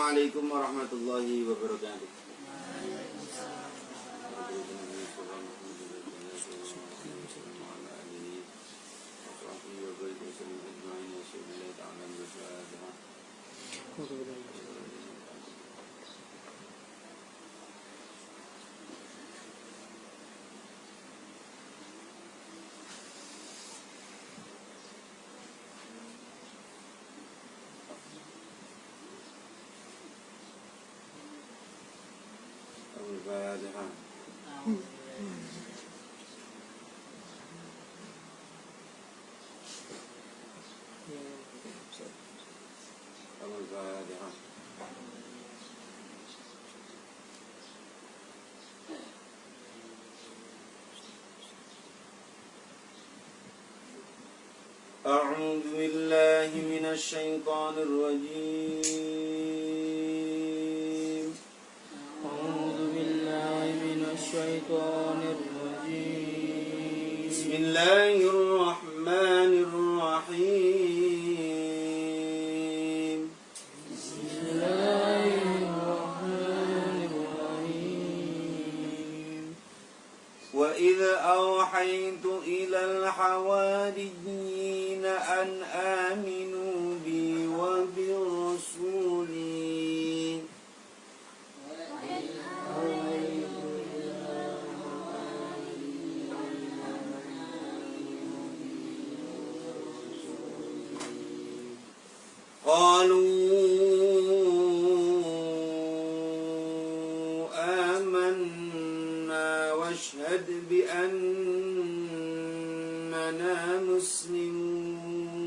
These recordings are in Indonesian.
Assalamualaikum warahmatullahi wabarakatuh. Al-Fatihah. Al-Fatihah. A'udzu billahi minasy syaithanir rajim. Syaitanir rajim. Bismillahirrahmanirrahim. Bismillahirrahmanirrahim. Wa idza awhaytu ilal hawariyina an aminu bi wa bi rasuli. قالوا آمنا واشهد بأننا مسلمون.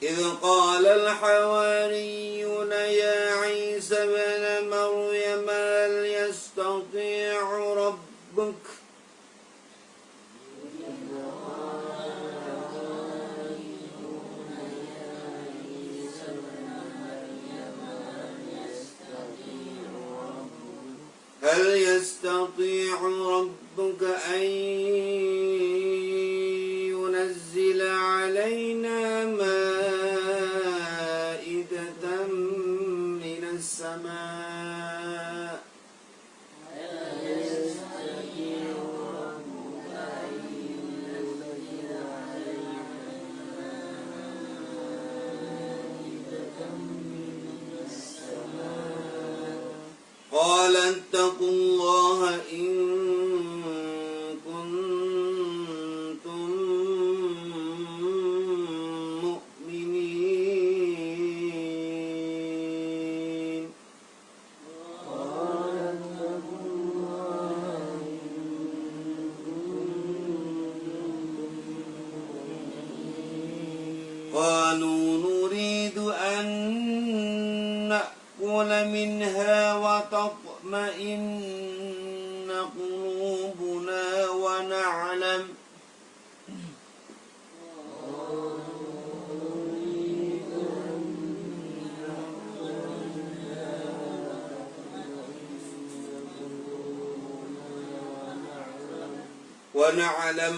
إذ قال الحواريون يا عيسى ابن مريم هل يستطيع ربك أن ينزل علينا مائدة من السماء قال اتقوا الله إن كنتم مؤمنين. قالوا نريد أن نأكل منها وتطمئن قلوبنا ونعلم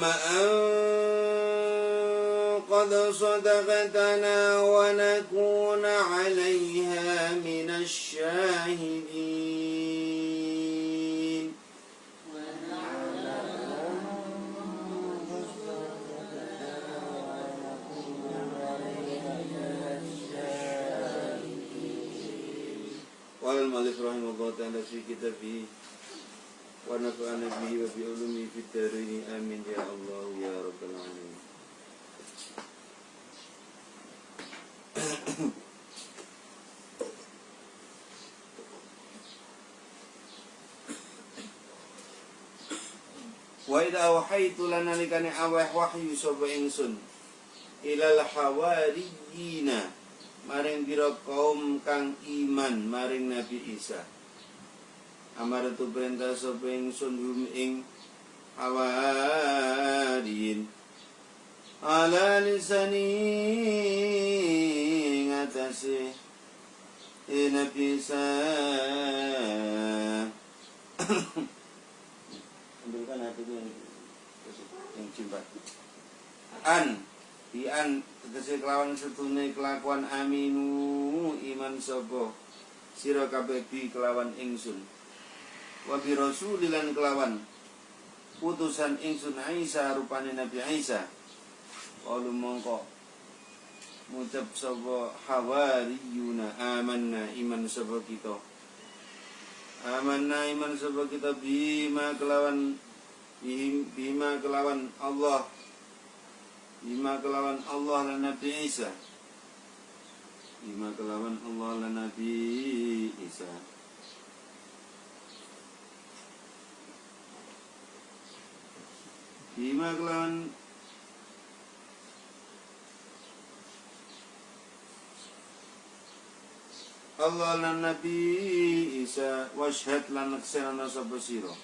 أن قد صدقتنا ونكون عليها من الشاهدين. قال المؤلف رحمه الله تعالى في كتابه ونفعنا به وبعلومه في الدارين آمين يا الله يا رب العالمين. Wa idza awhaytu lan nalikane aweh wahyu sapa ingsun ilal hawariyina maring pira kaum kang iman maring Nabi Isa. Amaratu perintah sapa ingsun hum ing hawariyin ala lisani ngatasi Nabi Isa Ambilkan hati itu yang cinta. An di an tegese kelawan setune kelakuan aminu iman sapa sira kabeh bi kelawan ingsun. Wa bi rasulilan kelawan putusan ingsun Isa rupane Nabi Isa. Qalu mongko ngucap sapa hawariyuna amanna iman sapa kita. Amanna iman sapa kita bima kelawan Allah. Bima kelawan Allah lan Nabi Isa. Bima kelawan Allah lan Nabi Isa. Bima kelawan Allah lan Nabi Isa washhad lan naksana sapa sira.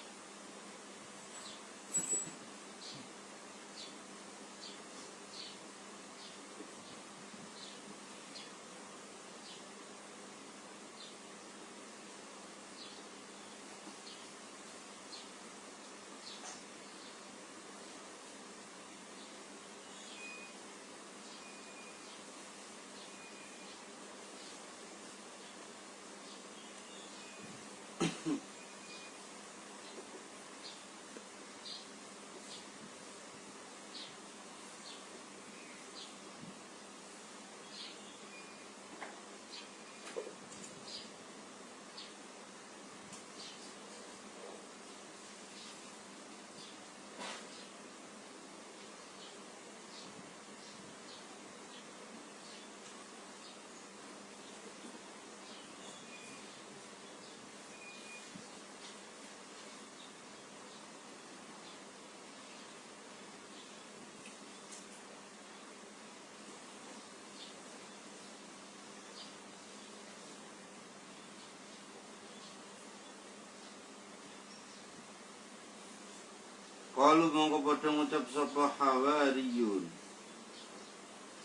Qalu mongko padha ngucap sapa hawariyun.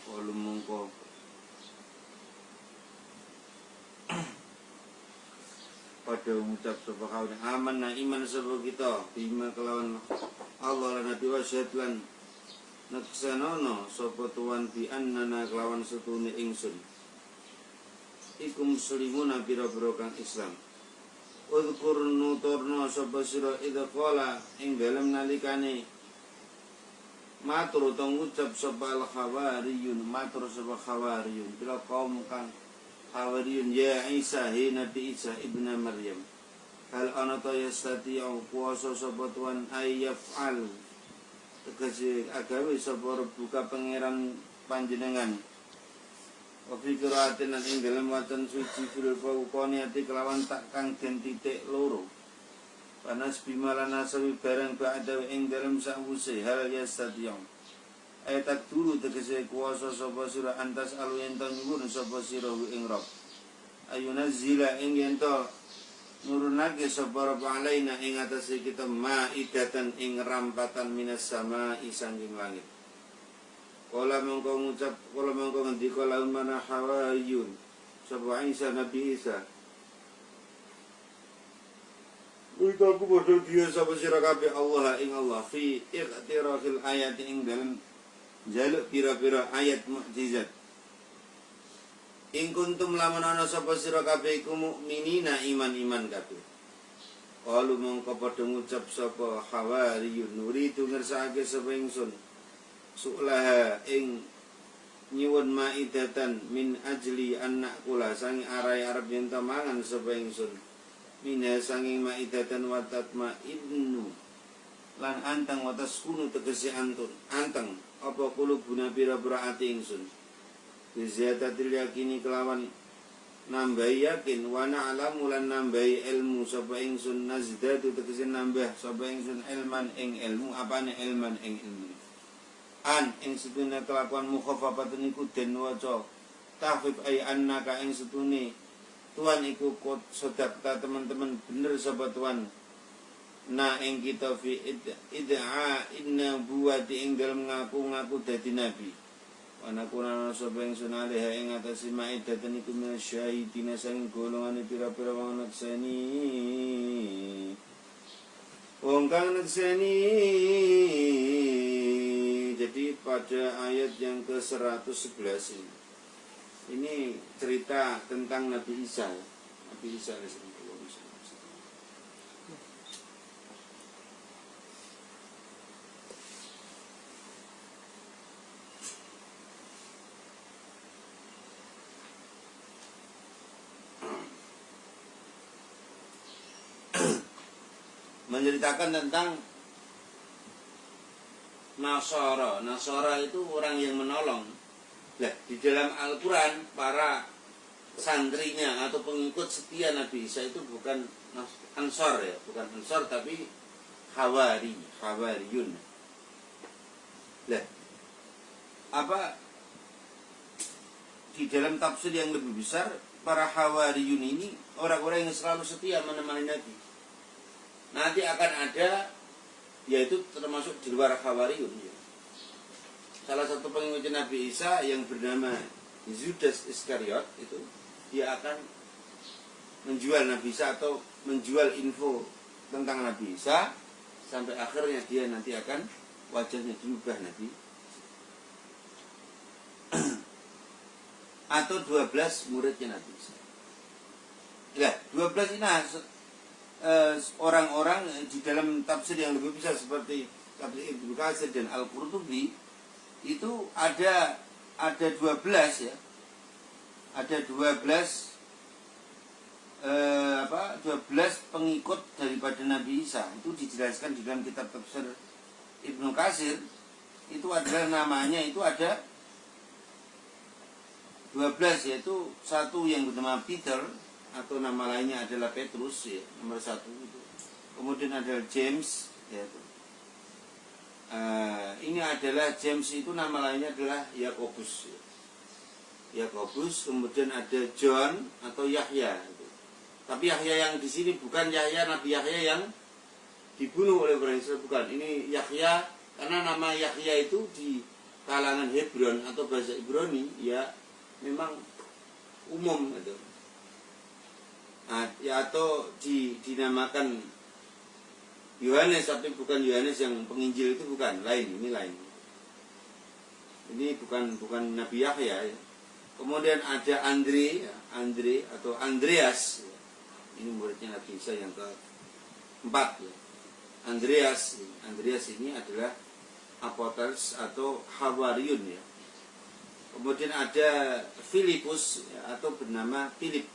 Qalu mongko padha ngucap sapa hawariyun amanna iman sapa kita bima kelawan Allah lan Nabi wasyhad lan naksanono sapa tuan bi annana kelawan setune ingsun. Iku muslimuna pira-pira kang Islam. Udhkur nuturna sapa sira idza qala ing dalem nalikane matur utawa ngucap sapa al-hawariyun matur sapa hawariyun bila kaum kang hawariyun ya Isa he Nabi Isa ibnu Maryam hal ana ta yastati'u kuasa sapa tuan ayyaf'al tegese agawe sapa buka pangeran panjenengan. Wa fi qira'atin lan ing dalem wacana suci fil fawqani ati kelawan tak kang den titik loro. Panas bimalan asawi barang ba'da ing dalem sakwuse hal yastati'u. Ayat dulu tegese kuasa sapa sira antas alu yen to nyuwun sapa sira ing Rabb. Ayunazzila ing yen to nurunake sapa Rabb alaina ing atase kita maidatan ing rampatan minas sama'i sanging langit. Kala mongko ngendika laun mana hawariyun sapa Isa Nabi Isa. Uita ku bodho dia sapa sira kabeh Allah ing Allah fi iqtirafil ayat ing dalem jaluk pira-pira ayat mukjizat. Ing kuntum lamun ana sapa sira kabeh iku mukminina iman-iman kabeh. Qalu mongko padha ngucap sapa hawariyun nuridu ngersakake sapa ingsun su'laha ing nyuwun maidatan min ajli anak kula sangi arai arep yen mangan sapa ingsun minha sangi maidatan watat maidnu lan antang watas kunu tegese anteng apa kulubuna pira-pira ati ingsun bizatatil yakini kelawan nambahi yakin wa na'lamu lan nambahi ilmu sapa ingsun nazdatu tegese nambah sapa ingsun ilman ing ilmu apane ilman ing ilmu an ing setune kelakuan mukhafafatun iku den waca tahfif ay annaka ing setune tuan iku kot sedakta teman-teman bener sapa tuan na ing kita fi id'a inna buati ing dalem ngaku-ngaku dadi nabi ana kuna sapa ing sunalih ing atase maidatan iku minasyahidina sang golongane pira-pira wong nakseni Wong kang nekseni. Jadi pada ayat yang ke-111 ini cerita tentang Nabi Isa. Nabi Isa menceritakan tentang Nasara. Nasara itu orang yang menolong. Nah, di dalam Al-Quran para santrinya atau pengikut setia Nabi Isa itu bukan Ansor ya, bukan Ansor tapi Hawariyun. Nah, apa di dalam tafsir yang lebih besar para Hawariyun ini orang-orang yang selalu setia menemani Nabi. Nanti akan ada, yaitu termasuk di luar Hawariyun ya. Salah satu pengikut Nabi Isa yang bernama Yudas Iskariot itu dia akan menjual Nabi Isa atau menjual info tentang Nabi Isa sampai akhirnya dia nanti akan wajahnya diubah Nabi atau 12 muridnya Nabi Isa. Ya, 12 ini orang-orang di dalam tafsir yang lebih besar seperti tafsir Ibnu Katsir dan Al-Qurtubi itu ada 12 ya. Ada 12 pengikut daripada Nabi Isa. Itu dijelaskan di dalam kitab tafsir Ibnu Katsir. Itu adalah namanya itu ada 12, yaitu satu yang bernama Peter atau nama lainnya adalah Petrus ya, nomor 1 itu. Kemudian ada James yaitu. Ini adalah James itu nama lainnya adalah Yakobus ya. Yakobus, kemudian ada John atau Yahya itu. Tapi Yahya yang di sini bukan Yahya Nabi Yahya yang dibunuh oleh orang Israel, bukan. Ini Yahya karena nama Yahya itu di kalangan Hebron atau bahasa Ibrani ya memang umum gitu. Ya atau dinamakan Yohanes, tapi bukan Yohanes yang penginjil, itu bukan, lain, ini lain. Ini bukan Nabi Yahya ya. Kemudian ada Andre atau Andreas ya. Ini muridnya Nabi Isa yang keempat ya. Andreas ini adalah apostolos atau Hawariyun ya. Kemudian ada Filipus ya, atau bernama Philip.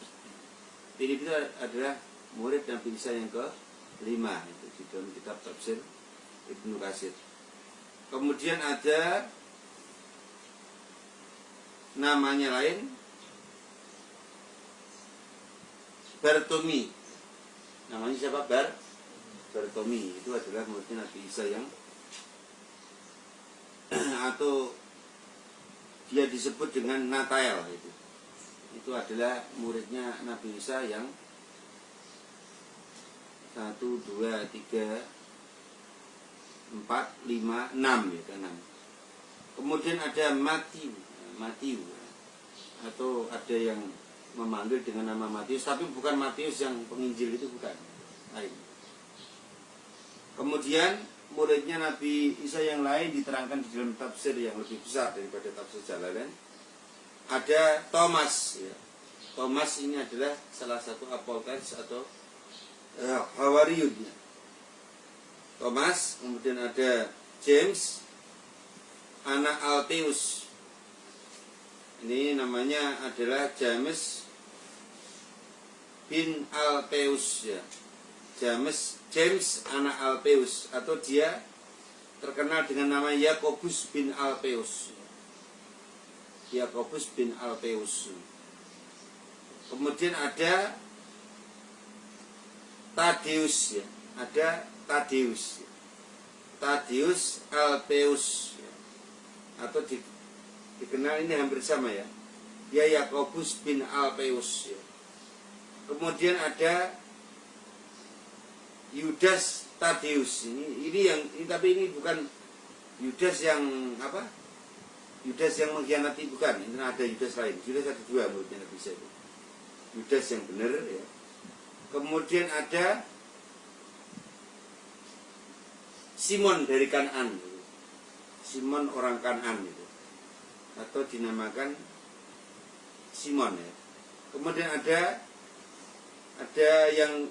Philip itu adalah murid Nabi Isa yang ke-5 itu di dalam kitab tafsir Ibnu Katsir. Kemudian ada namanya lain Bartomi. Namanya siapa? Bartomi. Itu adalah muridnya Nabi Isa yang atau dia disebut dengan Natael itu. Itu adalah muridnya Nabi Isa yang 1, 2, 3, 4, 5, 6 ya, 6. Kemudian ada Matius atau ada yang memanggil dengan nama Matius, tapi bukan Matius yang penginjil, itu bukan, lain. Kemudian muridnya Nabi Isa yang lain diterangkan di dalam tafsir yang lebih besar daripada tafsir Jalalain. Ada Thomas ya. Thomas ini adalah salah satu apostolos atau Hawariyun ya. Thomas, kemudian ada James, anak Alpheus. Ini namanya adalah James bin Alpheus ya. James anak Alpheus, atau dia terkenal dengan nama Yakobus bin Alpheus. Yakobus bin Alpheus. Kemudian ada Tadeus ya. Ada Tadeus Alpheus ya. Atau dikenal ini hampir sama ya. Dia Yakobus bin Alpheus ya. Kemudian ada Yudas Tadeus. Tapi ini bukan Yudas yang apa? Yudas yang mengkhianati, bukan. Ini ada Yudas lain. Yudas ada 2 menurutnya Nabi Isa itu. Yudas yang benar ya. Kemudian ada Simon dari Kan'an gitu. Simon orang Kan'an gitu. Atau dinamakan Simon ya. Kemudian ada yang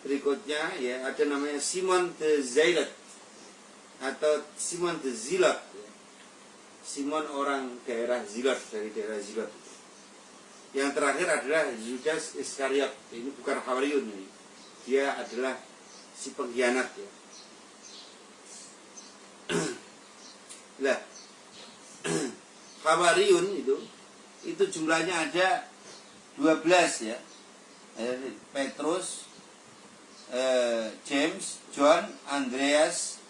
berikutnya ya, ada namanya Simon the Zealot atau Simon the Zilot ya. Simon orang daerah Zilot, dari daerah Zilot. Yang terakhir adalah Yudas Iskariot. Ini bukan Hawariyun ini. Dia adalah si pengkhianat ya. Lah, Hawariyun itu jumlahnya ada 12 ya. Petrus, James, John, Andreas,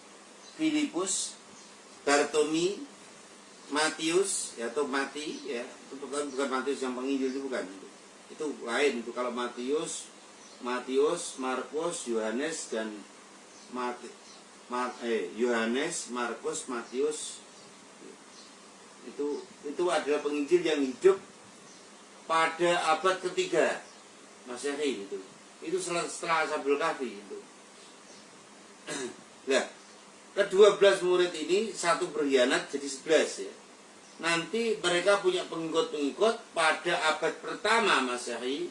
Filipus, Bartomi, Matius ya, atau Mati ya, itu bukan Matius yang penginjil, itu bukan itu lain. Itu kalau Matius, Markus, Yohanes dan Yohanes, Markus, Matius itu adalah penginjil yang hidup pada abad ketiga Masehi itu setelah Ashabul Kahfi itu. Nah, ke-12 murid ini satu berkhianat jadi 11 ya. Nanti mereka punya pengikut-pengikut. Pada abad pertama Masehi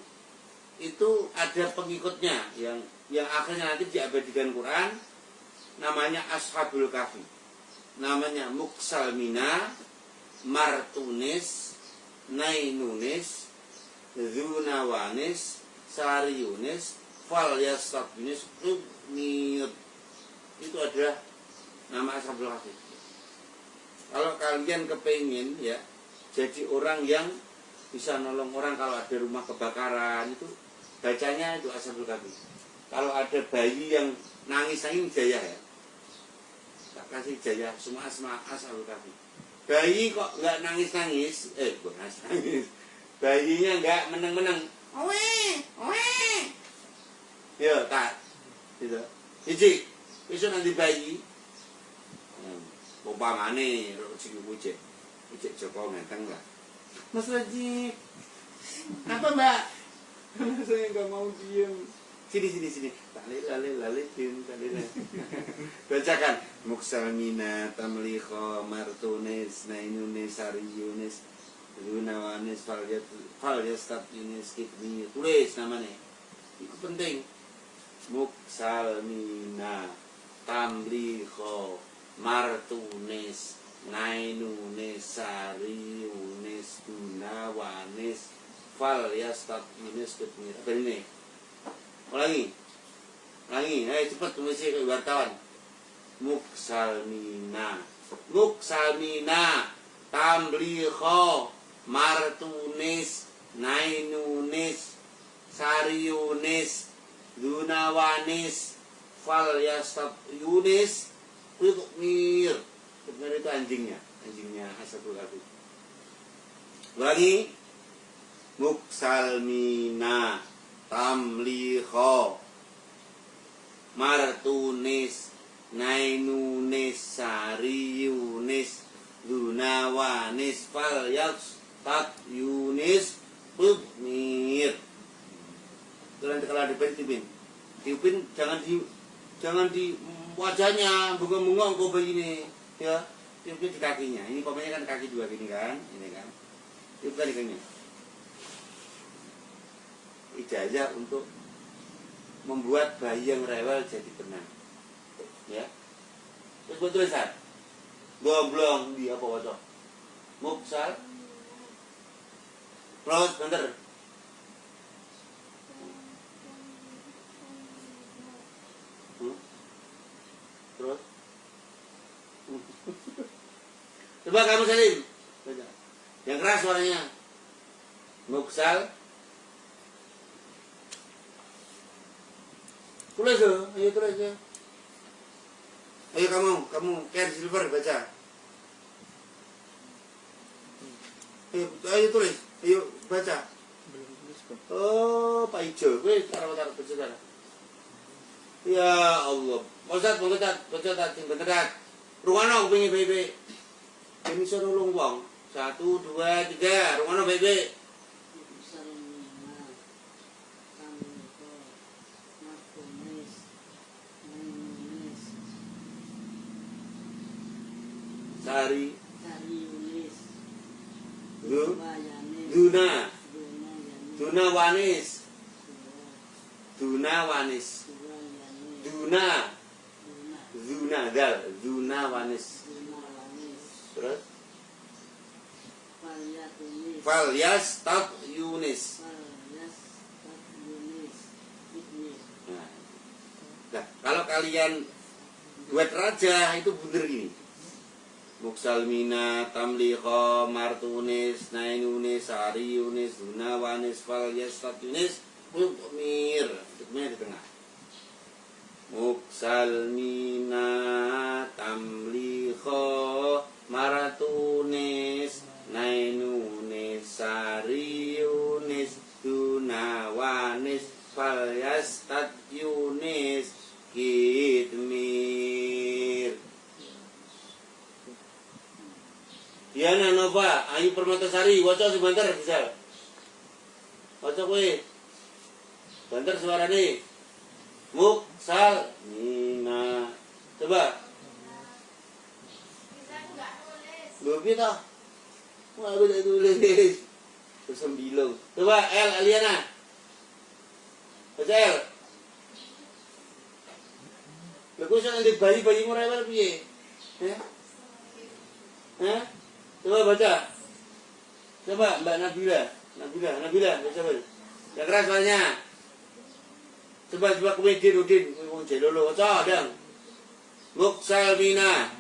itu ada pengikutnya yang akhirnya nanti diabadikan Quran, namanya Ashabul Kahfi. Namanya Muksalmina, Martunis, Nainunis, Zunawanis, Sariyunis, Falyastabnis, Ubniyut. Itu adalah nama Ashabul Kahfi. Kalau kalian kepingin ya jadi orang yang bisa nolong orang, kalau ada rumah kebakaran itu bacanya itu Ashabul Kahfi. Kalau ada bayi yang nangis-nangis Jaya ya, tak kasih Jaya semua Ashabul Kahfi. Bayi kok nggak nangis-nangis, bukan nangis, bayinya nggak meneng-meneng, ya tak, gitu. Jadi besok nanti bayi, umpamane sing Ujek Joko ngenteng lah. Mas Rajib, apa Mbak? Saya nggak mau diem. Sini. Lale, diem. Bacakan. Muksalmina, Tamliho, Martunis, Nainunis, Sariyunis, Lunawanis, Falyastabnis, Kibni. Tulis namanya. Itu penting. Muksalmina, Tamliho, Martunis, Nainunis, Sariyunis, Lunawanis, Falyastabnis, Kibni. Apa ini? Ulangi, ayo cepat tulisnya ke wartawan. Muksalmina, Tamliho, Martunis, Nainunis, Sariyunis, Dunawanis, Falyastabnis, Kibni. Kibni itu anjingnya Ashabul Kahfi. Ulangi, Muksalmina, Tamliho, Martunis, Nainunis, Sariyunis, Dunawanis, Falyastabnis, Kibni. Itu nanti kalau dipin, jangan di wajahnya, bunga-bunga kok begini ya, tiupin di kakinya. Ini pokoknya kan kaki dua gini kan, ini kan, tiupkan di kakinya. Ijazah untuk membuat bayi yang rewel jadi tenang ya. Terus buat tulisan goblong di apa wajah Muksal terus bener terus coba kamu Salim yang keras suaranya. Muksal tulis ya, ayo tulis ya. Ayo kamu Ken Silver baca. Ayo tulis, ayo baca. Belum tulis kok. Oh, Pak Ijo, wis taruh baca sana. Ya Allah, baca sing beneran. Rungono kupinge bae-bae. Kene iso nulung wong. 1 2 3, rungono bae-bae. Sari Yunis. Du Wayanis. Duna Yanis. Duna Wanis Duna Wanis Yanis. Duna Duna. Duna Wanis. Wanis. Terus Falyatunis. Falyas Tab Yunis. Falyas Yunis. Ibni. Nah, kalau kalian buat raja itu bener gini. Muksalmina, Tamliho, Martunis, Nainunis, Sariunis, Dunawanis, Falyas Tab Yunis, Mir di tengah. Muksalmina, Tamliho, Maratunis, Nainunis, Sariunis, Dunawanis, Falyastat Yunis, Kitmir. Diana Nova, Ayu Permatasari, waca sebentar bisa. Waca kowe. Banter suarane. Muksal Mina. Coba. Belum kita. Wah, aku tak tulis. Tersembilang. Coba L Aliana. Baca L. Lagu saya nanti bayi-bayi murah piye? Hah? Coba baca. Coba Mbak Nabila, baca apa? Yang keras suaranya. Coba komedi Udin, wong jelolo, baca dong. Muksalmina.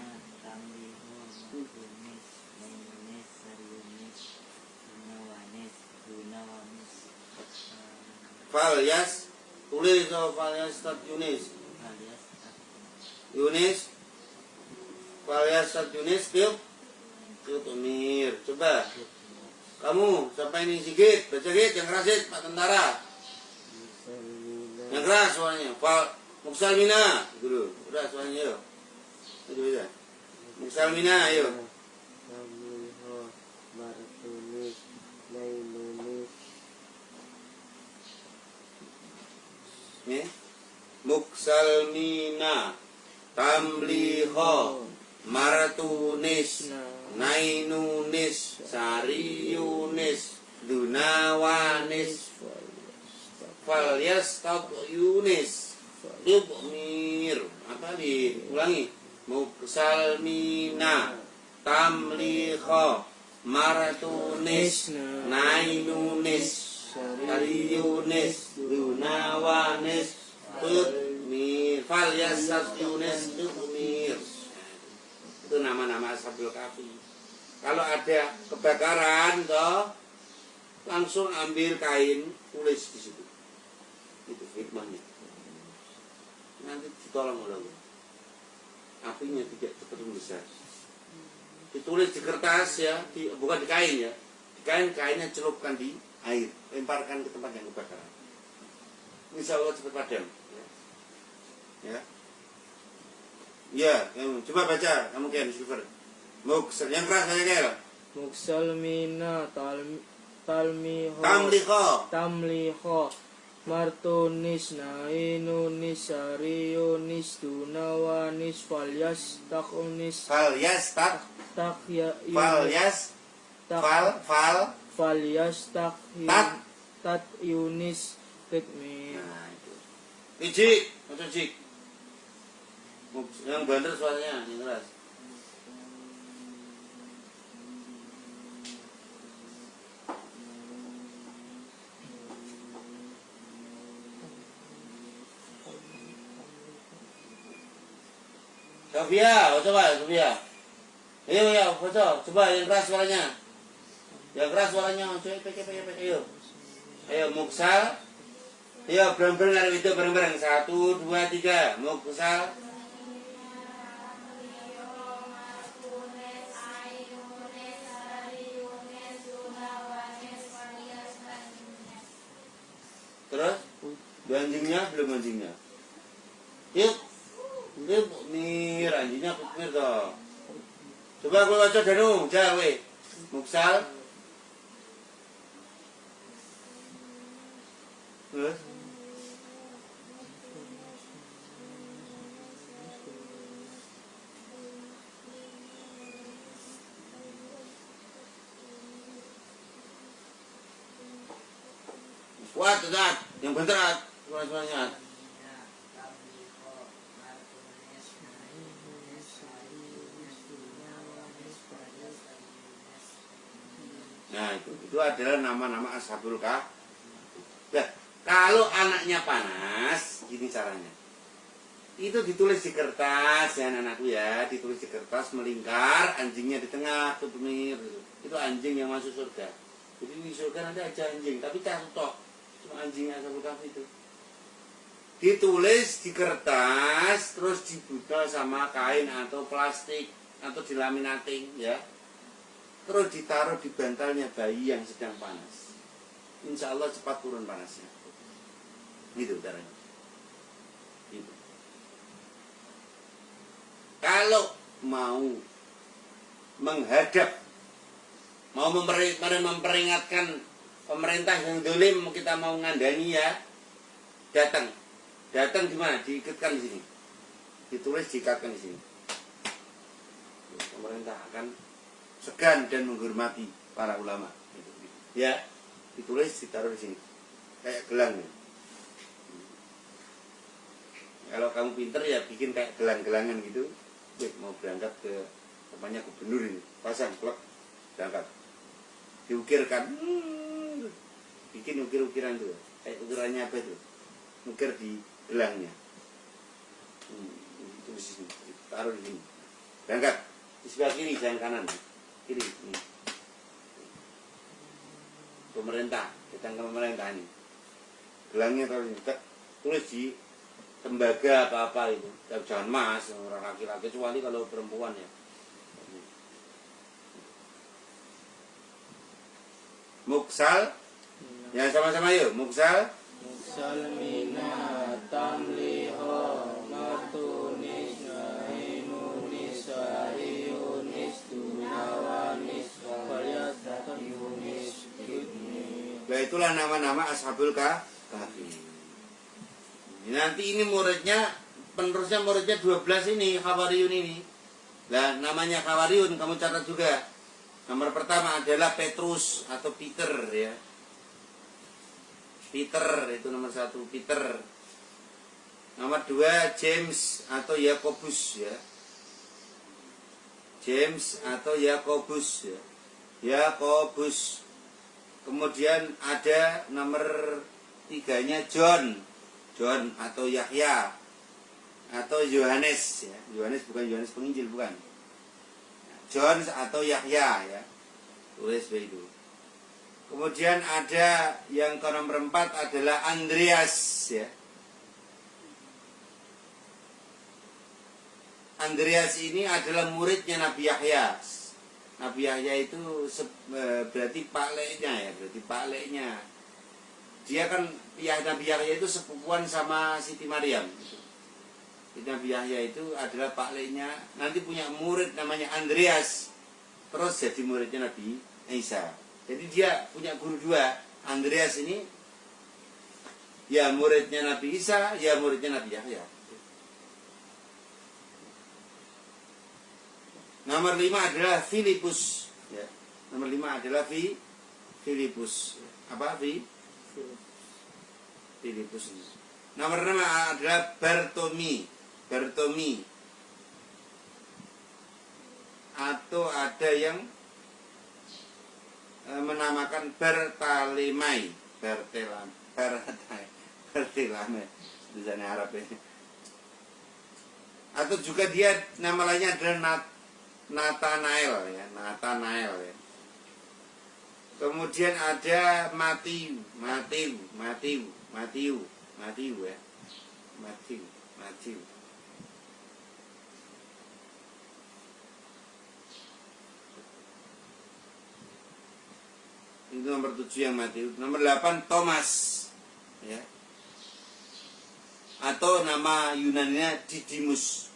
Falyas, tulis so Falyas Tat Yunis. Falyas Tat Yunis, Tiup Mir. Coba. Kamu, siapa ini Sigit? Baca Sigit, yang keras Sigit, Pak Tentara. Yang keras suaranya. Muksalmina. Dulu. Udah suaranya yuk. Itu bisa. Muksalmina, ayo. Nih. Muksalmina. Tamliho. Maratunis. Nainunis. Sariunis. Dunawanis. Falyas Tab Yunis. Mir. Apa diulangi? Muksalmina. Tamliho. Maratunis. Nainunis. Sariunis. Dunawanis. Mir. Falyas Tab Yunis. Mir. Itu nama-nama Ashabul Kahfi. Kalau ada kebakaran toh, langsung ambil kain, tulis di situ. Itu hikmahnya. Nanti ditolong oleh Allah. Apinya tidak cepat membesar. Ditulis di kertas ya, bukan di kain ya. Di kainnya celupkan di air, lemparkan ke tempat yang kebakaran. Insya Allah cepat padam. Ya. Ya, coba baca, kamu Ken Silver. Muksal, yang keras aja Ken. Muksalmina Tamliho Martunis Nainunis Sariunis Dunawanis Falyas Takunis Falyas Tat Yunis Kitmi. Nah itu. Ijik, macam jik. Yang bener suaranya, yang keras. Sofia, coba Sofia. Ayo ya, coba yang keras suaranya. Yang keras suaranya, ayo. Ayo Muksal. Ayo bareng-bareng itu bareng-bareng. 1, 2, 3. Muksal. Terus anjingnya belum anjingnya. Yuk Mir, anjingnya Mir toh. Coba gue baca danu, jawe. Muksal. Terus Kuat, yang berat. Suaranya. Nah, itu adalah nama-nama Ashabul Kahf. Nah, kalau anaknya panas, gini caranya. Itu ditulis di kertas, ya anak-anakku ya, ditulis di kertas melingkar, anjingnya di tengah, tuh pemir. Itu anjing yang masuk surga. Jadi di surga nanti ada anjing, tapi tok. Cuma anjingnya Ashabul Kahf itu. Ditulis di kertas, terus dibudal sama kain atau plastik atau dilaminating, ya. Terus ditaruh di bantalnya bayi yang sedang panas. Insya Allah cepat turun panasnya. Gitu caranya. Gitu. Kalau mau menghadap, mau memperingatkan pemerintah yang dolim, kita mau ngandani ya, datang di mana? Diikatkan di sini. Ditulis diikatkan di sini. Pemerintah akan segan dan menghormati para ulama. Ya, ditulis ditaruh di sini. Kayak gelang. Kalau kamu pinter ya bikin kayak gelang-gelangan gitu. Mau berangkat ke tempatnya gubernur ini, pasang plek berangkat. Diukirkan. Bikin ukir-ukiran tuh. Kayak ukirannya apa itu? Ukir di gelangnya. Itu di sini. Taruh di sini. Berangkat. Di sebelah kiri, jangan kanan. Kiri. Ini. Pemerintah. Datang ke pemerintah ini. Gelangnya taruh di sini. Tulis di tembaga apa-apa itu. Jangan mas, orang laki-laki. Kecuali kalau perempuan ya. Muksal. Ya sama-sama yuk. Muksal. Salmina tamliho martunis nainunis sariunis tunawanis falyatatunis kudni. Nah itulah nama-nama Ashabul Kahfi. Nanti ini muridnya, penerusnya muridnya 12 ini, Khawariyun ini. Nah namanya Khawariyun kamu catat juga. Nomor pertama adalah Petrus atau Peter ya. Peter itu nomor 1, Peter. Nomor 2 James atau Yakobus ya. James atau Yakobus ya. Yakobus. Kemudian ada nomor 3-nya John atau Yahya atau Yohanes ya. Yohanes bukan Yohanes Penginjil bukan. John atau Yahya ya. Tulis begitu. Kemudian ada yang ke nomor 4 adalah Andreas ya. Andreas ini adalah muridnya Nabi Yahya. Nabi Yahya itu berarti pakleknya ya, berarti pakleknya. Dia kan Nabi Yahya itu sepupuan sama Siti Maryam. Nabi Yahya itu adalah pakleknya. Nanti punya murid namanya Andreas. Terus jadi muridnya Nabi Isa. Jadi dia punya guru 2. Andreas ini ya muridnya Nabi Isa, ya muridnya Nabi Yahya. Nomor 5 adalah Filipus ya. Nomor 5 adalah Filipus. Apa Filipus. Nomor 6 adalah Bartomi. Atau ada yang menamakan Bartalemai. Bartalemai. Tulisannya Arab ini. Atau juga dia nama lainnya adalah Nathanael ya. Kemudian ada Matius ya. Matius. Itu nomor 7 yang Matius. Nomor 8 Thomas ya. Atau nama Yunaninya Didymus.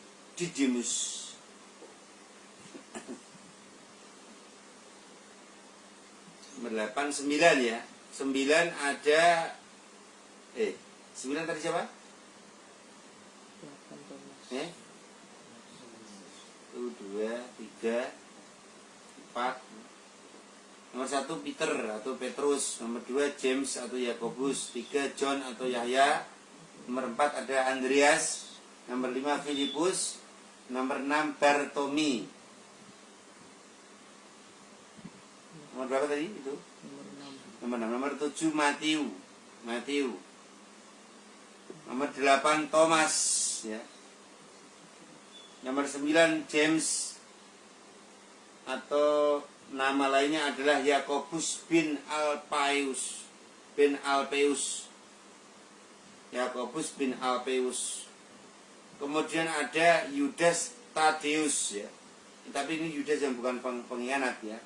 Nomor 8 9 ya. 9 ada 9 tadi siapa? 1 2 3 4 Nomor 1 Peter atau Petrus, nomor 2 James atau Yakobus, 3 John atau Yahya, nomor 4 ada Andreas, nomor 5 Filipus, nomor 6 Bartomi. Nomor berapa tadi itu? Nomor 6. Nomor 7 Matthew. Nomor 8 Thomas, ya. Nomor 9 James atau nama lainnya adalah Yakobus bin Alpaeus. Yakobus bin Alpaeus. Kemudian ada Yudas Tadeus, ya. Tapi ini Yudas yang bukan pengkhianat, ya.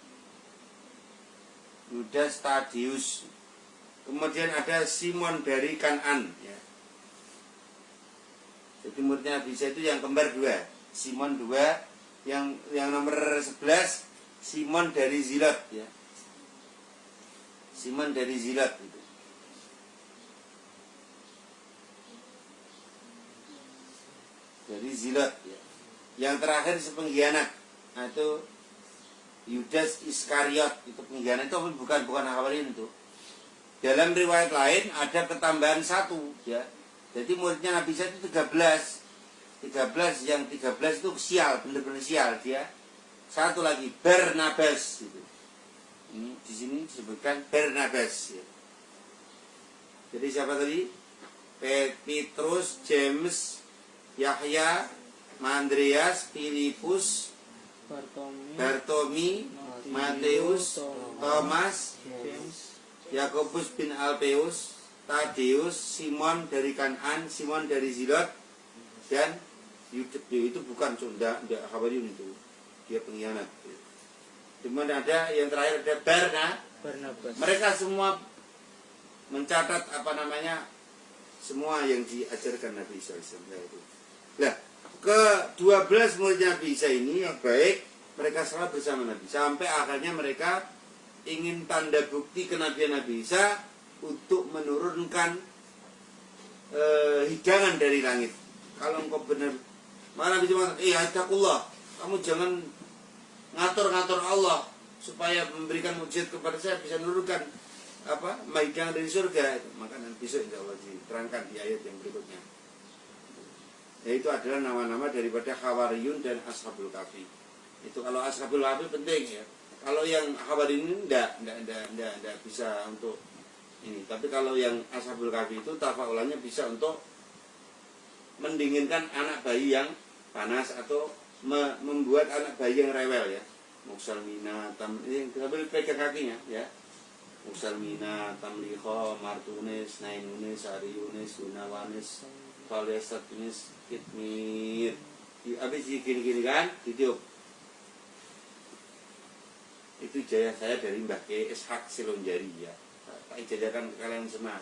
Yudas Tadeus. Kemudian ada Simon dari Kanan, ya. Jadi muridnya Nabi Isa itu yang kembar 2, Simon 2, yang nomor 11 Simon dari Zilot, ya. Simon dari Zilot itu. Dari Zilot, ya. Yang terakhir si pengkhianat, nah, itu Yudas Iskariot, itu pengkhianat, itu bukan Hawariun itu. Dalam riwayat lain ada ketambahan 1, ya. Jadi muridnya Nabi Isa itu 13. Yang 13 itu sial, benar-benar sial dia. Satu lagi Barnabas itu. Ini di sini disebutkan Barnabas, ya. Jadi siapa tadi? Petrus, James, Yahya, Andreas, Filipus, Bartomi, Matius, Thomas, James, Yakobus bin Alpaeus, Tadeus, Simon dari Kanan, Simon dari Zilot, dan Yudas. Itu bukan Sunda, tidak Hawariun itu. Dia pengkhianat. Kemudian ada yang terakhir ada Barnabas. Mereka semua mencatat semua yang diajarkan Nabi Isa itu. Nah, ke-12 muridnya Nabi Isa ini yang baik, mereka selalu bersama Nabi sampai akhirnya mereka ingin tanda bukti kenabian Nabi Isa untuk menurunkan hidangan dari langit. Kalau engkau benar, malah Nabi cuma hadakullah, kamu jangan ngatur-ngatur Allah supaya memberikan mujizat kepada saya, bisa menurunkan hidangan dari surga. Maka nanti besok insya Allah diterangkan di ayat yang berikutnya. Yaitu adalah nama-nama daripada Hawariyun dan Ashabul Kahfi. Itu kalau Ashabul Kahfi penting, ya. Kalau yang Hawariyun ini enggak bisa untuk ini. Tapi kalau yang Ashabul Kahfi itu tafaulannya bisa untuk mendinginkan anak bayi yang panas atau membuat anak bayi yang rewel, ya. Muksalmina ini sambil pegang kakinya, ya. Muksalmina tamliho martunis nainunis ariunis gunawanis Falesatunis kitmir. Habis gini-gini kan, ditiup. Itu jaya saya dari Mbah Kiai Ishak Silonjari, ya. Tak ijazakan kalian semua.